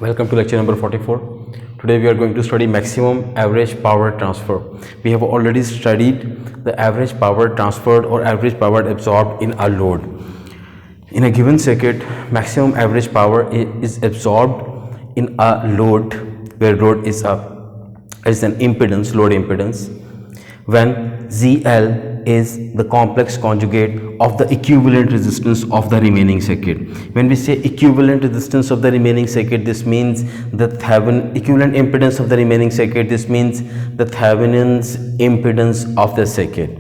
Welcome to lecture number 44. Today we are going to study maximum average power transfer. We have already studied the average power transferred or average power absorbed in a load. In a given circuit, maximum average power is absorbed in a load where load is an impedance, load impedance, when ZL is the complex conjugate of the equivalent resistance of the remaining circuit. When we say equivalent resistance of the remaining circuit, this means the Thevenin equivalent impedance of the remaining circuit. This means the Thevenin's impedance of the circuit.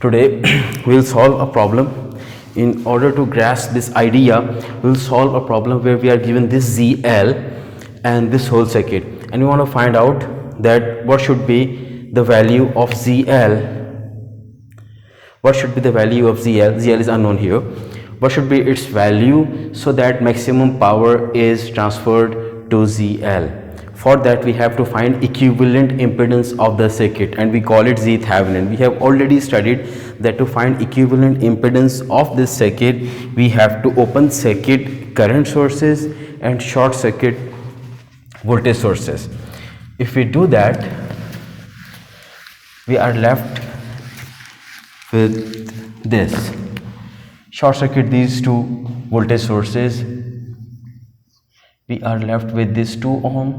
Today we will solve a problem. In order to grasp this idea, we will solve a problem where we are given this ZL and this whole circuit, and we want to find out that what should be the value of ZL. What should be the value of ZL? ZL is unknown here. What should be its value so that maximum power is transferred to ZL? For that we have to find equivalent impedance of the circuit, and we call it Z Thevenin. We have already studied that to find equivalent impedance of this circuit, we have to open circuit current sources and short circuit voltage sources. If we do that, we are left with this. Short circuit these two voltage sources, we are left with this 2 ohm,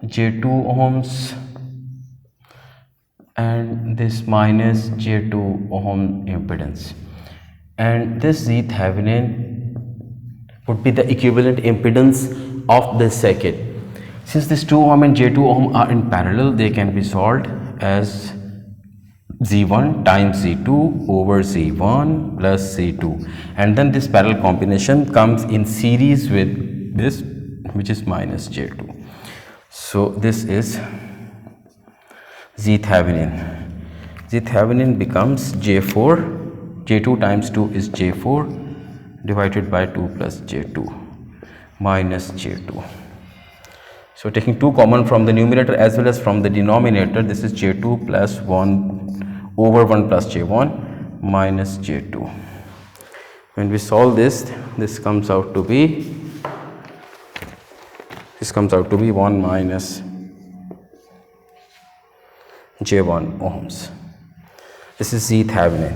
J2 ohms, and this minus J2 ohm impedance, and this Z Thevenin would be the equivalent impedance of this circuit. Since this 2 ohm and J2 ohm are in parallel, they can be solved as Z1 times Z2 over Z1 plus Z2, and then this parallel combination comes in series with this, which is minus J2. So this is Z Thevenin. Z Thevenin becomes J4, J2 times 2 is J4 divided by 2 plus J2 minus J2. So taking 2 common from the numerator as well as from the denominator, this is J2 plus 1 over 1 plus J1 minus J2. When we solve this, this comes out to be 1 minus J1 ohms. This is Z Thevenin.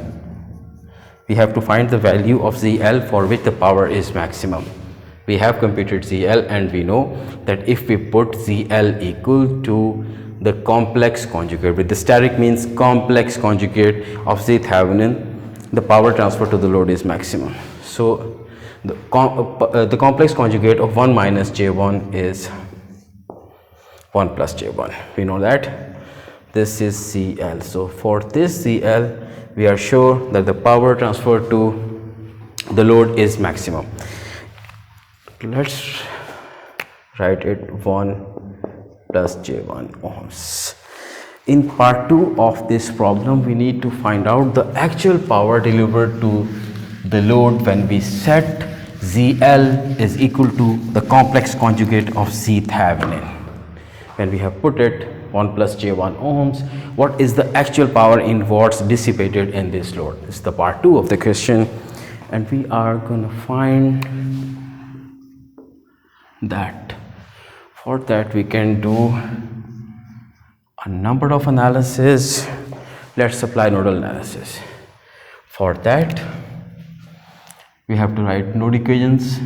We have to find the value of ZL for which the power is maximum. We have computed ZL, and we know that if we put ZL equal to the complex conjugate, with the steric means complex conjugate of Z Thevenin, the power transfer to the load is maximum. So the complex conjugate of 1 minus J1 is 1 plus J1. We know that this is ZL. So for this ZL, we are sure that the power transfer to the load is maximum. Let's write it 1 plus J1 ohms. In part 2 of this problem, we need to find out the actual power delivered to the load when we set ZL is equal to the complex conjugate of Z Thevenin. When we have put it 1 plus J1 ohms, what is the actual power in watts dissipated in this load? This is the part 2 of the question, and we are going to find that. For that we can do a number of analysis. Let's apply nodal analysis. For that we have to write node equations.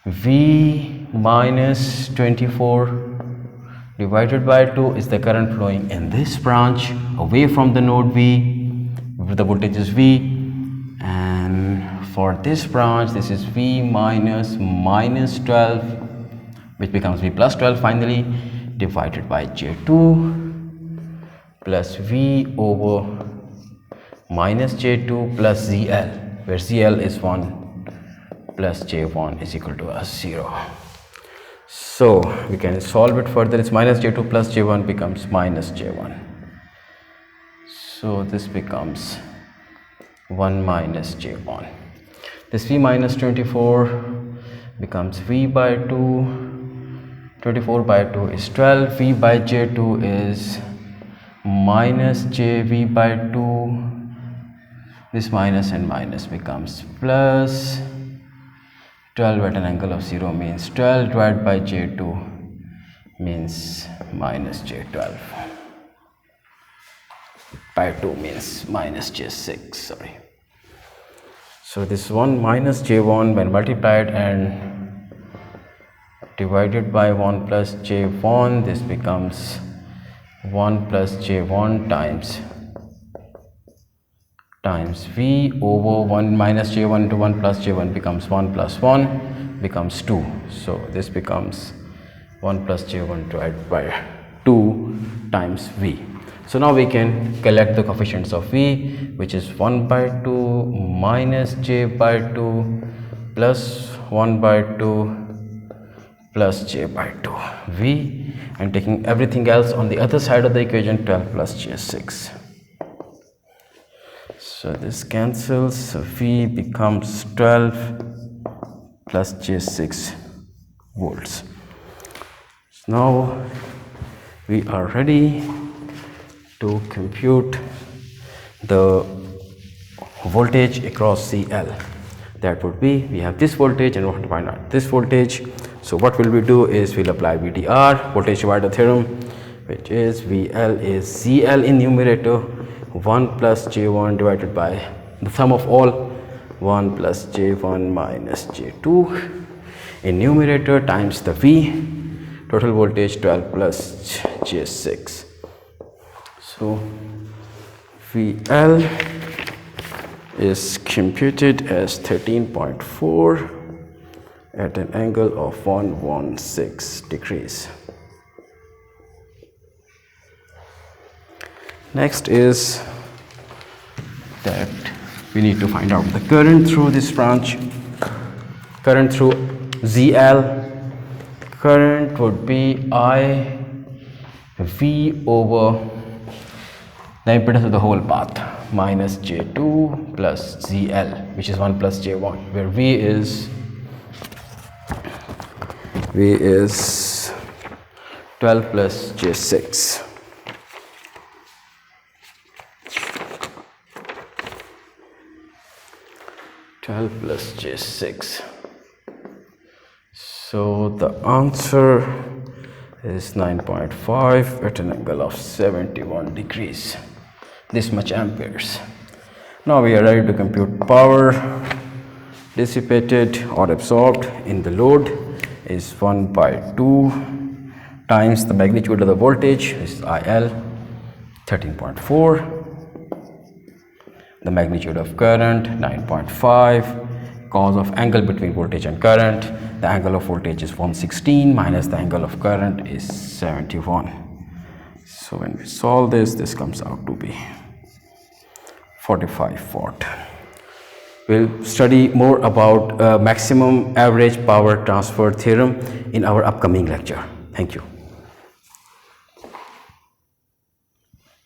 V minus 24 divided by 2 is the current flowing in this branch away from the node V, the voltage is V, and for this branch this is V minus 12, which becomes V plus 12 finally, divided by J2 plus V over minus J2 plus ZL, where ZL is 1 plus J1 is equal to 0. So we can solve it further. It's minus J2 plus J1 becomes minus J1. So this becomes 1 minus J1. This V minus 24 becomes V by 2, 24 by 2 is 12, V by J2 is minus JV by 2, This minus and minus becomes plus. 12 at an angle of 0 means 12 divided by J2 means minus J12. By 2 means minus J6, sorry. So this 1 minus J1 when multiplied and divided by 1 plus J1, this becomes 1 plus J1 times V over 1 minus J1 to 1 plus J1 becomes 1 plus 1 becomes 2. So this becomes 1 plus J1 divided by 2 times V. So now we can collect the coefficients of V, which is 1 by 2 minus J by 2 plus 1 by 2 plus J by 2 V, and taking everything else on the other side of the equation, 12 plus J6. So this cancels, so V becomes 12 plus J6 volts. So now we are ready to compute the voltage across CL. That would be, we have this voltage and we want to find out this voltage. So what will we do is we'll apply VDR, voltage divider theorem, which is VL is CL in numerator, 1 plus J1 divided by the sum of all 1 plus J1 minus J2 in numerator times the V, total voltage 12 plus J6. So VL is computed as 13.4 at an angle of 116 degrees. Next is that we need to find out the current through this branch, current through ZL. Current would be I V over the impedance of the whole path minus J2 plus ZL, which is 1 plus J1, where V is 12 plus J6. Plus J6. So the answer is 9.5 at an angle of 71 degrees. This much amperes. Now we are ready to compute power dissipated or absorbed in the load is 1 by 2 times the magnitude of the voltage is IL 13.4. The magnitude of current 9.5, cause of angle between voltage and current, the angle of voltage is 116 minus the angle of current is 71. So when we solve this, this comes out to be 45 watt. We'll study more about maximum average power transfer theorem in our upcoming lecture. Thank you.